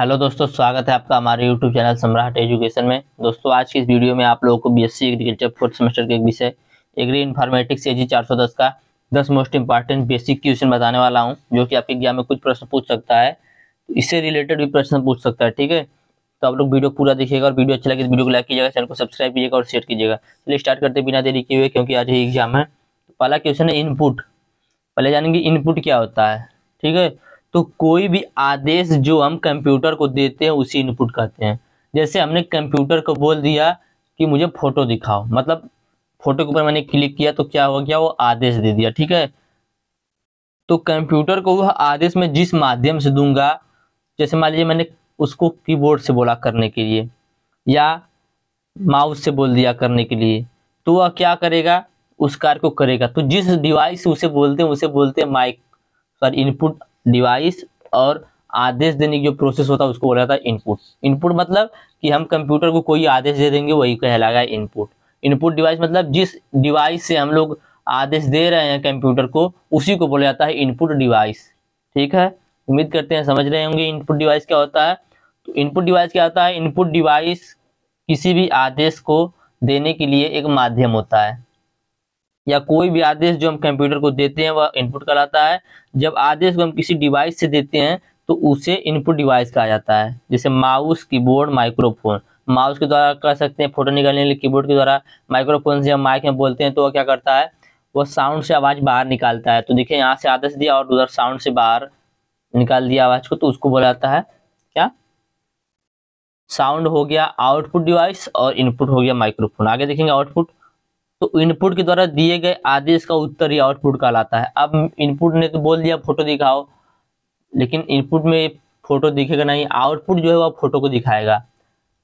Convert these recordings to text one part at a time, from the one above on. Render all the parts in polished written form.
Hello दोस्तों, स्वागत है आपका हमारे यूट्यूब चैनल सम्राट एजुकेशन में। दोस्तों, आज की इस वीडियो में आप लोगों को बीएससी एग्रीकल्चर फोर्थ सेमेस्टर के एक विषय एग्री इन्फॉर्मेटिक्स एजी 410 का 10 मोस्ट इंपॉर्टेंट बेसिक क्वेश्चन बताने वाला हूं, जो कि आपके एग्जाम में कुछ प्रश्न पूछ सकता है। तो इससे रिलेटेड भी प्रश्न पूछ सकता है, ठीक है। तो आप लोग वीडियो पूरा देखिएगा और वीडियो अच्छा लगे तो वीडियो को लाइक कीजिएगा, चैनल को सब्सक्राइब कीजिएगा और शेयर कीजिएगा। चलिए स्टार्ट करते बिना देरी किए हुए, क्योंकि आज ही एग्जाम है। तो पहला क्वेश्चन है इनपुट। पहले जानेंगे इनपुट क्या होता है, ठीक है। तो कोई भी आदेश जो हम कंप्यूटर को देते हैं उसी इनपुट कहते हैं। जैसे हमने कंप्यूटर को बोल दिया कि मुझे फोटो दिखाओ, मतलब फोटो के ऊपर मैंने क्लिक किया तो क्या हो गया, वो आदेश दे दिया, ठीक है। तो कंप्यूटर को वह आदेश मैं जिस माध्यम से दूंगा, जैसे मान लीजिए मैंने उसको कीबोर्ड से बोला करने के लिए या माउस से बोल दिया करने के लिए, तो वह क्या करेगा, उस कार्य को करेगा। तो जिस डिवाइस से उसे बोलते हैं माइक सॉरी इनपुट डिवाइस, और आदेश देने की जो प्रोसेस होता है उसको बोला जाता है इनपुट। इनपुट मतलब कि हम कंप्यूटर को कोई आदेश दे देंगे, वही कहलाएगा इनपुट। इनपुट डिवाइस मतलब जिस डिवाइस से हम लोग आदेश दे रहे हैं कंप्यूटर को, उसी को बोला जाता है इनपुट डिवाइस, ठीक है। उम्मीद करते हैं समझ रहे होंगे इनपुट डिवाइस क्या होता है। तो इनपुट डिवाइस क्या होता है, इनपुट डिवाइस किसी भी आदेश को देने के लिए एक माध्यम होता है, या कोई भी आदेश जो हम कंप्यूटर को देते हैं वह इनपुट कहलाता है। जब आदेश को हम किसी डिवाइस से देते हैं तो उसे इनपुट डिवाइस कहा जाता है। जैसे माउस, कीबोर्ड, माइक्रोफोन। माउस के द्वारा कर सकते हैं फोटो निकालने के लिए, कीबोर्ड के द्वारा। माइक्रोफोन से हम माइक में बोलते हैं तो वह क्या करता है, वह साउंड से आवाज बाहर निकालता है। तो देखिए यहाँ से आदेश दिया और उधर साउंड से बाहर निकाल दिया आवाज को, तो उसको बोला जाता है क्या, साउंड हो गया आउटपुट डिवाइस और इनपुट हो गया माइक्रोफोन। आगे देखेंगे आउटपुट। तो इनपुट के द्वारा दिए गए आदेश का उत्तर ही आउटपुट कहलाता है। अब इनपुट ने तो बोल दिया फोटो दिखाओ, लेकिन इनपुट में फोटो दिखेगा नहीं, आउटपुट जो है वह फोटो को दिखाएगा,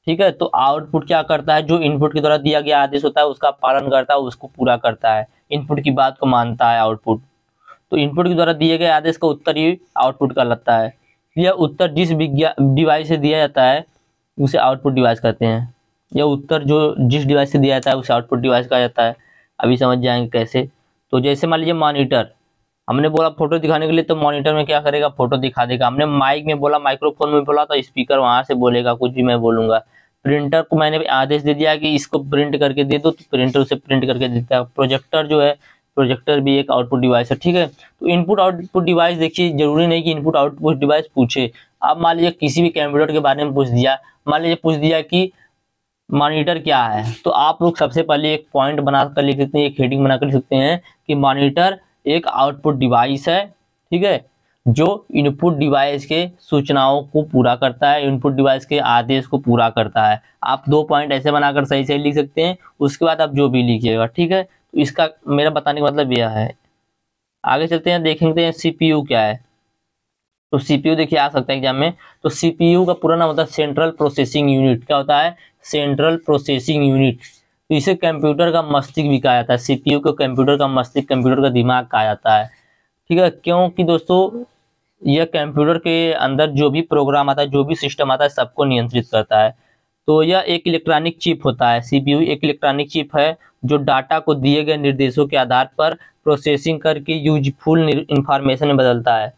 ठीक है। तो आउटपुट क्या करता है, जो इनपुट के द्वारा दिया गया आदेश होता है उसका पालन करता है, उसको पूरा करता है, इनपुट की बात को मानता है आउटपुट। तो इनपुट के द्वारा दिए गए आदेश का उत्तर ही आउटपुट कहलाता है। यह उत्तर जिस डिवाइस से दिया जाता है उसे आउटपुट डिवाइस कहते हैं। यह उत्तर जो जिस डिवाइस से दिया जाता है उसे आउटपुट डिवाइस कहा जाता है। अभी समझ जाएंगे कैसे। तो जैसे मान लीजिए मॉनिटर, हमने बोला फोटो दिखाने के लिए, तो मॉनिटर में क्या करेगा, फोटो दिखा देगा। हमने माइक में बोला, माइक्रोफोन में बोला, तो स्पीकर वहां से बोलेगा, कुछ भी मैं बोलूंगा। प्रिंटर को मैंने आदेश दे दिया कि इसको प्रिंट करके दे दो, तो प्रिंटर उसे प्रिंट करके देता है। प्रोजेक्टर जो है, प्रोजेक्टर भी एक आउटपुट डिवाइस है, ठीक है। तो इनपुट आउटपुट डिवाइस देखिए, जरूरी नहीं कि इनपुट आउटपुट डिवाइस पूछे। अब मान लीजिए किसी भी कंप्यूटर के बारे में पूछ दिया, मान लीजिए पूछ दिया कि मॉनिटर क्या है, तो आप लोग सबसे पहले एक पॉइंट बनाकर लिख सकते हैं, एक हेडिंग बनाकर लिख सकते हैं कि मॉनिटर एक आउटपुट डिवाइस है, ठीक है, जो इनपुट डिवाइस के सूचनाओं को पूरा करता है, इनपुट डिवाइस के आदेश को पूरा करता है। आप 2 पॉइंट ऐसे बनाकर सही सही लिख सकते हैं, उसके बाद आप जो भी लिखिएगा, ठीक है। तो इसका मेरा बताने का मतलब यह है। आगे चलते हैं, देखेंगे सीपीयू क्या है। तो सीपीयू देखिए आ सकता है एग्जाम में। तो सीपीयू का पूरा नाम होता है सेंट्रल प्रोसेसिंग यूनिट। क्या होता है, सेंट्रल प्रोसेसिंग यूनिट। तो इसे कंप्यूटर का मस्तिष्क भी कहा जाता है। सीपीयू को कंप्यूटर का मस्तिष्क, कंप्यूटर का दिमाग कहा जाता है, ठीक है। क्योंकि दोस्तों यह कंप्यूटर के अंदर जो भी प्रोग्राम आता है, जो भी सिस्टम आता है, सबको नियंत्रित करता है। तो यह एक इलेक्ट्रॉनिक चिप होता है। सीपीयू एक इलेक्ट्रॉनिक चिप है जो डाटा को दिए गए निर्देशों के आधार पर प्रोसेसिंग करके यूजफुल इंफॉर्मेशन में बदलता है।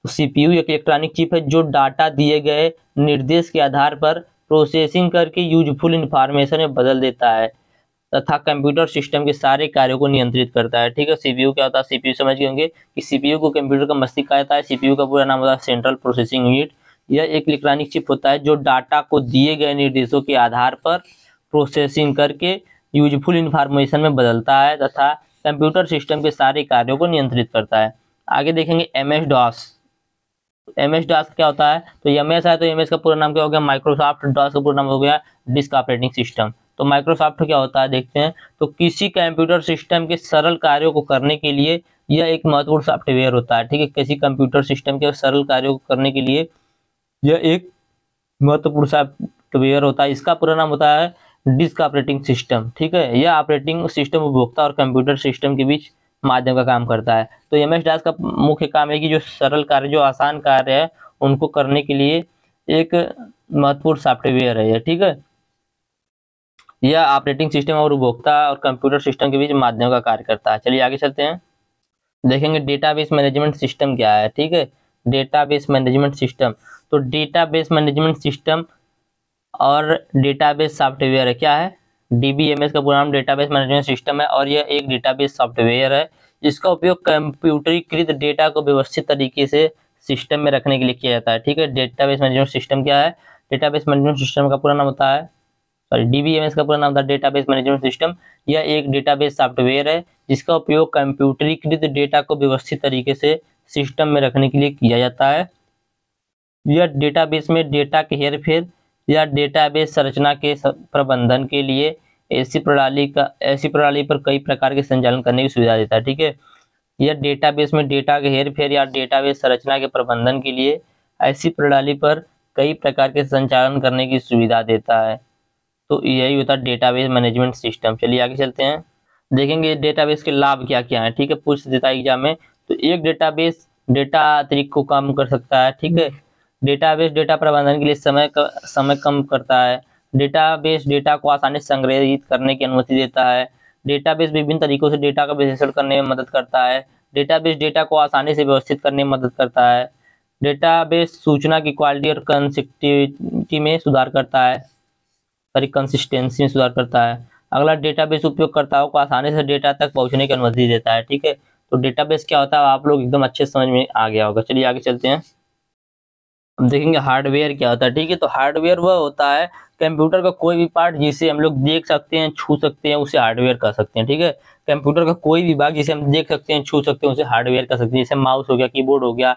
तो सीपीयू एक इलेक्ट्रॉनिक चिप है जो डाटा दिए गए निर्देश के आधार पर प्रोसेसिंग करके यूजफुल इंफॉर्मेशन में बदल देता है तथा कंप्यूटर सिस्टम के सारे कार्यों को नियंत्रित करता है, ठीक है। सीपीयू क्या होता है, सीपीयू समझ गए होंगे कि सीपीयू को कंप्यूटर का मस्तिष्क कहा जाता है। सीपीयू का पूरा नाम होता है सेंट्रल प्रोसेसिंग यूनिट। यह एक इलेक्ट्रॉनिक चिप होता है जो डाटा को दिए गए निर्देशों के आधार पर प्रोसेसिंग करके यूजफुल इंफॉर्मेशन में बदलता है तथा कंप्यूटर सिस्टम के सारे कार्यों को नियंत्रित करता है। आगे देखेंगे एमएस डॉस। एमएस डॉस क्या होता है, तो एमएस है तो एमएस का पूरा नाम क्या हो गया, माइक्रोसॉफ्ट। डॉस का पूरा नाम हो गया डिस्क ऑपरेटिंग सिस्टम। तो माइक्रोसॉफ्ट क्या होता है देखते हैं। तो किसी कंप्यूटर सिस्टम के सरल कार्यों को करने के लिए यह एक महत्वपूर्ण सॉफ्टवेयर होता है, ठीक है। किसी कंप्यूटर सिस्टम के सरल कार्यों को करने के लिए यह एक महत्वपूर्ण सॉफ्टवेयर होता है। इसका पूरा नाम होता है डिस्क ऑपरेटिंग सिस्टम, ठीक है। यह ऑपरेटिंग सिस्टम उपभोक्ता और कंप्यूटर सिस्टम के बीच माध्यम का काम करता है। तो एमएस डॉस का मुख्य काम है कि जो सरल कार्य, जो आसान कार्य है, उनको करने के लिए एक महत्वपूर्ण सॉफ्टवेयर है, ठीक है। यह ऑपरेटिंग सिस्टम और उपभोक्ता और कंप्यूटर सिस्टम के बीच माध्यम का कार्य करता है। चलिए आगे चलते हैं, देखेंगे डेटाबेस मैनेजमेंट सिस्टम क्या है, ठीक है। डेटाबेस मैनेजमेंट सिस्टम, तो डेटाबेस मैनेजमेंट सिस्टम और डेटाबेस सॉफ्टवेयर है, क्या है, डीबीएमएस का पूरा नाम डेटाबेस मैनेजमेंट सिस्टम है, और यह एक डेटाबेस सॉफ्टवेयर है जिसका उपयोग कंप्यूटरीकृत डेटा को व्यवस्थित तरीके से सिस्टम में रखने के लिए किया जाता है। ठीक है, डेटाबेस मैनेजमेंट सिस्टम क्या है, डेटाबेस मैनेजमेंट सिस्टम का पूरा नाम होता है, सॉरी डीबीएमएस का पूरा नाम था डेटाबेस मैनेजमेंट सिस्टम। यह एक डेटाबेस सॉफ्टवेयर है जिसका उपयोग कंप्यूटरीकृत डेटा को व्यवस्थित तरीके से सिस्टम में रखने के लिए किया जाता है। यह डेटाबेस में डेटा के हेरफेर या डेटाबेस संरचना के प्रबंधन के लिए ऐसी प्रणाली पर कई प्रकार के संचालन करने की सुविधा देता है। ठीक है, यह डेटाबेस में डेटा के हेरफेर या डेटाबेस संरचना के प्रबंधन के लिए ऐसी प्रणाली पर कई प्रकार के संचालन करने की सुविधा देता है। तो यही होता है डेटाबेस मैनेजमेंट सिस्टम। चलिए आगे चलते हैं, देखेंगे डेटाबेस के लाभ क्या क्या है। ठीक है, पूछ देता है एग्जाम में। तो एक डेटाबेस डेटा अतिरिक्त को कम कर सकता है। ठीक है, डेटाबेस डेटा प्रबंधन के लिए समय कम करता है। डेटाबेस डेटा को आसानी से संग्रहित करने की अनुमति देता है। डेटाबेस विभिन्न तरीकों से डेटा का विश्लेषण करने में मदद करता है। डेटाबेस डेटा को आसानी से व्यवस्थित करने में मदद करता है। डेटाबेस सूचना की क्वालिटी और कंसिस्टेंसी में सुधार करता है, कंसिस्टेंसी में सुधार करता है। अगला, डेटाबेस उपयोगकर्ताओं को आसानी से डेटा तक पहुंचने की अनुमति देता है। ठीक है, तो डेटाबेस क्या होता है आप लोग एकदम अच्छे समझ में आ गया होगा। चलिए आगे चलते हैं, हम देखेंगे हार्डवेयर क्या होता है। ठीक है, तो हार्डवेयर वह होता है कंप्यूटर का कोई भी पार्ट जिसे हम लोग देख सकते हैं, छू सकते हैं, उसे हार्डवेयर कह सकते हैं। ठीक है, कंप्यूटर का कोई भी भाग जिसे हम देख सकते हैं, छू सकते हैं, उसे हार्डवेयर कह सकते हैं। जैसे माउस हो गया, कीबोर्ड हो गया,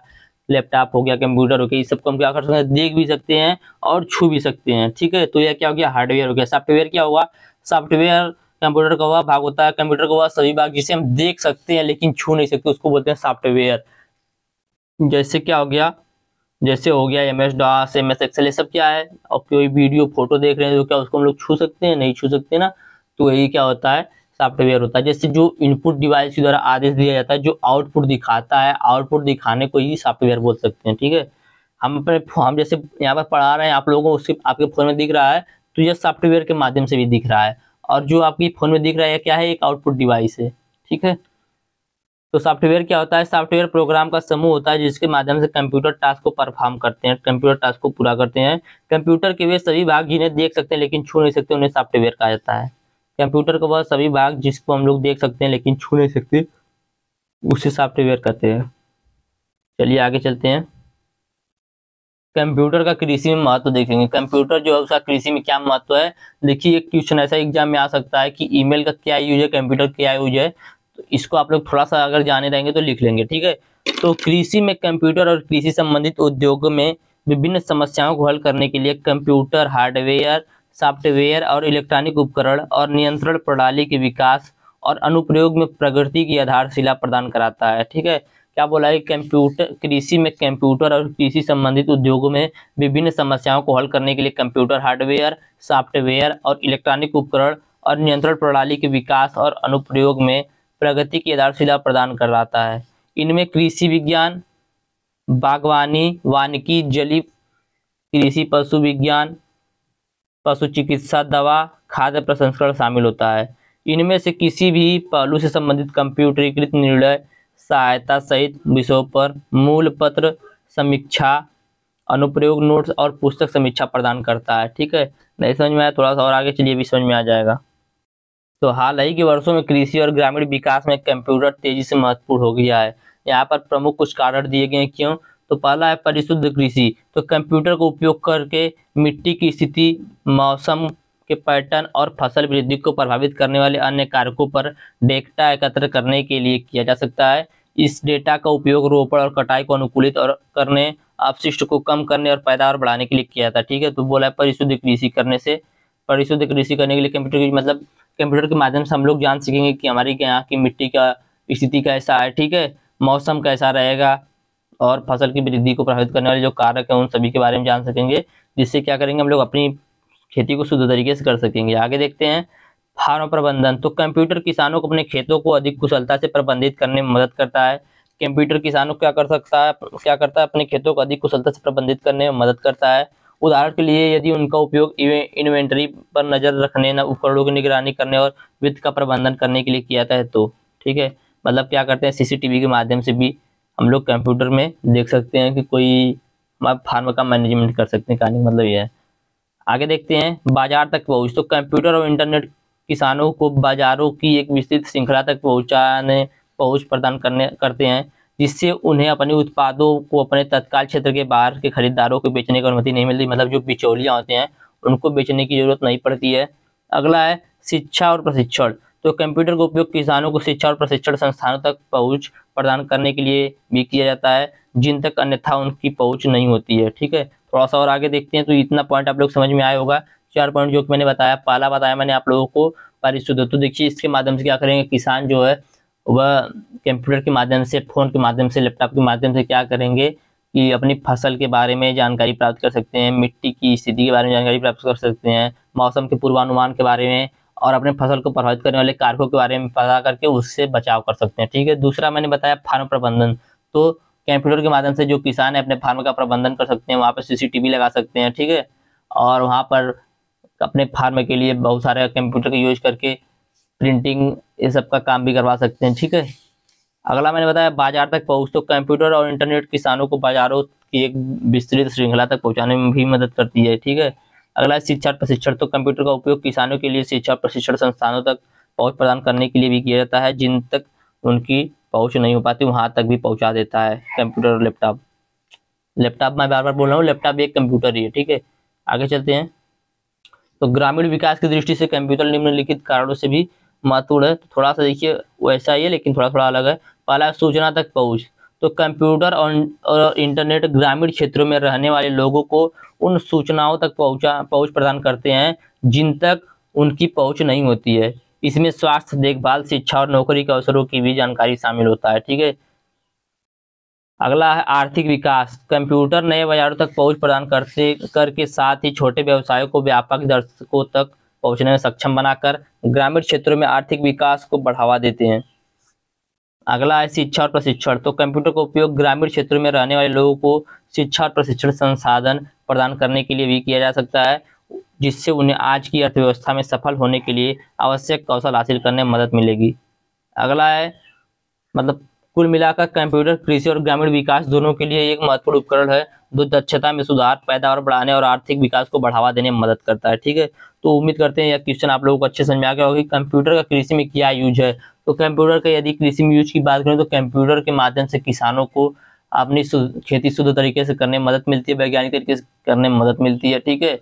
लैपटॉप हो गया, कंप्यूटर हो गया, इस सबको हम क्या कर सकते हैं, देख भी सकते हैं और छू भी सकते हैं। ठीक है, तो यह क्या हो गया, हार्डवेयर हो गया। सॉफ्टवेयर क्या हुआ, सॉफ्टवेयर कंप्यूटर का वह भाग होता है, कंप्यूटर का वह सभी भाग जिसे हम देख सकते हैं लेकिन छू नहीं सकते, उसको बोलते हैं सॉफ्टवेयर। जैसे क्या हो गया, जैसे हो गया MS DOS, MS एक्सेल, ये सब क्या है, और कोई वीडियो फोटो देख रहे हैं तो क्या उसको हम लोग छू सकते हैं, नहीं छू सकते ना, तो यही क्या होता है, सॉफ्टवेयर होता है। जैसे जो इनपुट डिवाइस के द्वारा आदेश दिया जाता है, जो आउटपुट दिखाता है, आउटपुट दिखाने को ही सॉफ्टवेयर बोल सकते हैं। ठीक है, हम जैसे यहाँ पर पढ़ा रहे हैं आप लोगों को, उसके आपके फोन में दिख रहा है तो यह सॉफ्टवेयर के माध्यम से भी दिख रहा है, और जो आपकी फोन में दिख रहा है क्या है, एक आउटपुट डिवाइस है। ठीक है, तो सॉफ्टवेयर क्या होता है, सॉफ्टवेयर प्रोग्राम का समूह होता है जिसके माध्यम से कंप्यूटर टास्क को परफॉर्म करते हैं, कंप्यूटर टास्क को पूरा करते हैं। कंप्यूटर के वे सभी भाग जिन्हें देख सकते हैं लेकिन छू नहीं सकते, उन्हें सॉफ्टवेयर कहा जाता है। कंप्यूटर का वह सभी भाग जिसको हम लोग देख सकते हैं लेकिन छू नहीं सकते, उसे सॉफ्टवेयर कहते हैं। चलिए आगे चलते हैं, कंप्यूटर का कृषि में महत्व देखेंगे। कंप्यूटर जो है उसका कृषि में क्या महत्व है, देखिए एक क्वेश्चन ऐसा एग्जाम में आ सकता है कि ईमेल का क्या यूज है, कंप्यूटर क्या यूज है, तो इसको आप लोग थोड़ा सा अगर जाने रहेंगे तो लिख लेंगे। ठीक है, तो कृषि में कंप्यूटर और कृषि संबंधित उद्योगों में विभिन्न समस्याओं को हल करने के लिए कंप्यूटर हार्डवेयर, सॉफ्टवेयर और इलेक्ट्रॉनिक उपकरण और नियंत्रण प्रणाली के विकास और अनुप्रयोग में प्रगति की आधारशिला प्रदान कराता है। ठीक है, क्या बोला है, कंप्यूटर कृषि में कंप्यूटर और कृषि संबंधित उद्योगों में विभिन्न समस्याओं को हल करने के लिए कंप्यूटर हार्डवेयर, सॉफ्टवेयर और इलेक्ट्रॉनिक उपकरण और नियंत्रण प्रणाली के विकास और अनुप्रयोग में प्रगति की आधारशिला प्रदान कराता है। इनमें कृषि विज्ञान, बागवानी, वानिकी, जलीय कृषि, पशु विज्ञान, पशु चिकित्सा, दवा, खाद्य प्रसंस्करण शामिल होता है। इनमें से किसी भी पहलू से संबंधित कंप्यूटरीकृत निर्णय सहायता सहित विषयों पर मूल पत्र, समीक्षा, अनुप्रयोग नोट्स और पुस्तक समीक्षा प्रदान करता है। ठीक है, नहीं समझ में आया थोड़ा सा और आगे चलिए भी समझ में आ जाएगा। तो हाल ही के वर्षों में कृषि और ग्रामीण विकास में कंप्यूटर तेजी से महत्वपूर्ण हो गया है। यहाँ पर प्रमुख कुछ कारण दिए गए हैं, क्यों, तो पहला है परिशुद्ध कृषि। तो कंप्यूटर का उपयोग करके मिट्टी की स्थिति, मौसम के पैटर्न और फसल वृद्धि को प्रभावित करने वाले अन्य कारकों पर डेटा एकत्र करने के लिए किया जा सकता है। इस डेटा का उपयोग रोपण और कटाई को अनुकूलित और करने, अपशिष्ट को कम करने और पैदावार बढ़ाने के लिए किया जाता है। ठीक है, तो बोला है परिशुद्ध कृषि करने से, परिशुद्ध कृषि करने के लिए कंप्यूटर की मतलब कंप्यूटर के माध्यम से हम लोग जान सकेंगे कि हमारी यहाँ की मिट्टी का स्थिति कैसा है। ठीक है, मौसम कैसा रहेगा और फसल की वृद्धि को प्रभावित करने वाले जो कारक हैं उन सभी के बारे में जान सकेंगे, जिससे क्या करेंगे हम लोग अपनी खेती को शुद्ध तरीके से कर सकेंगे। आगे देखते हैं, फार्म प्रबंधन। तो कंप्यूटर किसानों को अपने खेतों को अधिक कुशलता से प्रबंधित करने में मदद करता है। कंप्यूटर किसानों को क्या करता है, अपने खेतों को अधिक कुशलता से प्रबंधित करने में मदद करता है। उदाहरण के लिए यदि उनका उपयोग इन्वेंटरी पर नजर रखने, उपकरणों की निगरानी करने और वित्त का प्रबंधन करने के लिए किया जाता है तो। ठीक है, मतलब क्या करते हैं, CCTV के माध्यम से भी हम लोग कंप्यूटर में देख सकते हैं कि कोई फार्म का मैनेजमेंट कर सकते हैं। कहने का मतलब ये है। आगे देखते हैं बाजार तक पहुंच। तो कंप्यूटर और इंटरनेट किसानों को बाजारों की एक विस्तृत श्रृंखला तक पहुंच प्रदान करते हैं, जिससे उन्हें अपने उत्पादों को अपने तत्काल क्षेत्र के बाहर के खरीदारों को बेचने की अनुमति नहीं मिलती। मतलब जो बिचौलिया होते हैं उनको बेचने की जरूरत नहीं पड़ती है। अगला है शिक्षा और प्रशिक्षण। तो कंप्यूटर का उपयोग किसानों को शिक्षा और प्रशिक्षण संस्थानों तक पहुंच प्रदान करने के लिए भी किया जाता है, जिन तक अन्यथा उनकी पहुंच नहीं होती है। ठीक है, थोड़ा सा और आगे देखते हैं। तो इतना पॉइंट आप लोग समझ में आया होगा। 4 पॉइंट जो मैंने बताया, पहला बताया मैंने आप लोगों को परिशुद्ध। तो देखिए इसके माध्यम से क्या करेंगे, किसान जो है वह कंप्यूटर के माध्यम से, फोन के माध्यम से, लैपटॉप के माध्यम से क्या करेंगे कि अपनी फसल के बारे में जानकारी प्राप्त कर सकते हैं, मिट्टी की स्थिति के बारे में जानकारी प्राप्त कर सकते हैं, मौसम के पूर्वानुमान के बारे में और अपने फसल को प्रभावित करने वाले कारकों के बारे में पता करके उससे बचाव कर सकते हैं। ठीक है, दूसरा मैंने बताया फार्म प्रबंधन। तो कंप्यूटर के माध्यम से जो किसान है अपने फार्म का प्रबंधन कर सकते हैं, वहाँ पर CCTV लगा सकते हैं। ठीक है, और वहाँ पर अपने फार्म के लिए बहुत सारे कंप्यूटर का यूज करके प्रिंटिंग ये सब का काम भी करवा सकते हैं। ठीक है, अगला मैंने बताया बाजार तक पहुंच। तो कंप्यूटर और इंटरनेट किसानों को बाजारों की एक विस्तृत श्रृंखला तक पहुंचाने में भी मदद करती है। ठीक है, अगला है शिक्षा और प्रशिक्षण। तो कंप्यूटर का उपयोग किसानों के लिए शिक्षा और प्रशिक्षण संस्थानों तक पहुंच प्रदान करने के लिए भी किया जाता है, जिन तक उनकी पहुंच नहीं हो पाती वहां तक भी पहुंचा देता है कंप्यूटर और लैपटॉप। मैं बार बार बोल रहा हूँ, लैपटॉप भी एक कंप्यूटर ही है। ठीक है, आगे चलते हैं। तो ग्रामीण विकास की दृष्टि से कंप्यूटर निम्नलिखित कारणों से भी महत्वपूर्ण है। थोड़ा सा देखिए वैसा ही है लेकिन थोड़ा थोड़ा अलग है। पहला सूचना तक पहुंच। तो कंप्यूटर और इंटरनेट ग्रामीण क्षेत्रों में रहने वाले लोगों को उन सूचनाओं तक पहुंच प्रदान करते हैं जिन तक उनकी पहुंच नहीं होती है। इसमें स्वास्थ्य देखभाल, शिक्षा और नौकरी के अवसरों की भी जानकारी शामिल होता है। ठीक है, अगला है आर्थिक विकास। कंप्यूटर नए बाजारों तक पहुंच प्रदान करके साथ ही छोटे व्यवसायों को व्यापक दर्शकों तक पहुंचने में सक्षम बनाकर ग्रामीण क्षेत्रों में आर्थिक विकास को बढ़ावा देते हैं। अगला है शिक्षा और प्रशिक्षण। तो कंप्यूटर का उपयोग ग्रामीण क्षेत्रों में रहने वाले लोगों को शिक्षा और प्रशिक्षण संसाधन प्रदान करने के लिए भी किया जा सकता है, जिससे उन्हें आज की अर्थव्यवस्था में सफल होने के लिए आवश्यक कौशल हासिल करने में मदद मिलेगी। अगला है मतलब कुल मिलाकर कंप्यूटर कृषि और ग्रामीण विकास दोनों के लिए एक महत्वपूर्ण उपकरण है, जो दक्षता में सुधार, पैदावार बढ़ाने और आर्थिक विकास को बढ़ावा देने में मदद करता है। ठीक है, तो उम्मीद करते हैं यह क्वेश्चन आप लोगों को अच्छे समझ में आ गया होगा कि कंप्यूटर का कृषि में क्या यूज है। तो कंप्यूटर का यदि कृषि में यूज की बात करें तो कंप्यूटर के माध्यम से किसानों को अपनी खेती शुद्ध तरीके से करने में मदद मिलती है, वैज्ञानिक तरीके से करने में मदद मिलती है। ठीक है,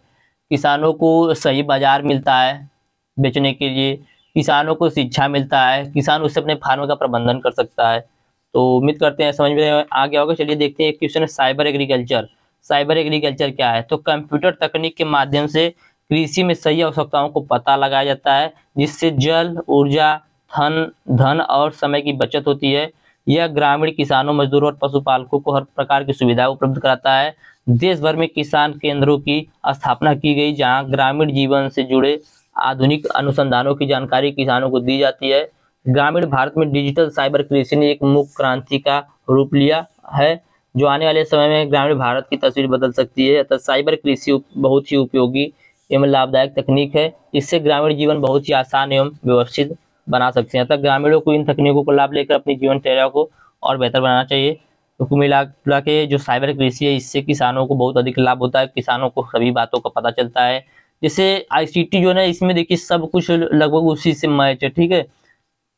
किसानों को सही बाजार मिलता है बेचने के लिए, किसानों को शिक्षा मिलता है, किसान उससे अपने फार्म का प्रबंधन कर सकता है। तो उम्मीद करते हैं समझ में आ गया होगा। चलिए देखते हैं एक क्वेश्चन है साइबर एग्रीकल्चर। साइबर एग्रीकल्चर क्या है? तो कंप्यूटर तकनीक के माध्यम से कृषि में सही आवश्यकताओं को पता लगाया जाता है, जिससे जल, ऊर्जा, धन और समय की बचत होती है। यह ग्रामीण किसानों, मजदूरों और पशुपालकों को हर प्रकार की सुविधाएं उपलब्ध कराता है। देश भर में किसान केंद्रों की स्थापना की गई, जहां ग्रामीण जीवन से जुड़े आधुनिक अनुसंधानों की जानकारी किसानों को दी जाती है। ग्रामीण भारत में डिजिटल साइबर कृषि ने एक मुख्य क्रांति का रूप लिया है, जो आने वाले समय में ग्रामीण भारत की तस्वीर बदल सकती है। अतः साइबर कृषि बहुत ही उपयोगी एवं लाभदायक तकनीक है, जिससे ग्रामीण जीवन बहुत ही आसान एवं व्यवस्थित बना सकते हैं। अतः ग्रामीणों को इन तकनीकों को लाभ लेकर अपनी जीवनचर्या को और बेहतर बनाना चाहिए। तो कुल मिला के जो साइबर कृषि है इससे किसानों को बहुत अधिक लाभ होता है, किसानों को सभी बातों का पता चलता है। जैसे ICT जो है इसमें देखिए सब कुछ लगभग उसी से मैच है। ठीक है,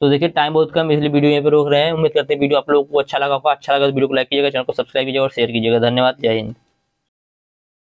तो देखिए टाइम बहुत कम, इसलिए वीडियो यहीं पे रोक रहे हैं। उम्मीद करते हैं वीडियो आप लोगों को अच्छा लगा होगा। अच्छा लगा तो वीडियो को लाइक कीजिएगा, चैनल को सब्सक्राइब कीजिएगा और शेयर कीजिएगा। धन्यवाद, जय हिंद।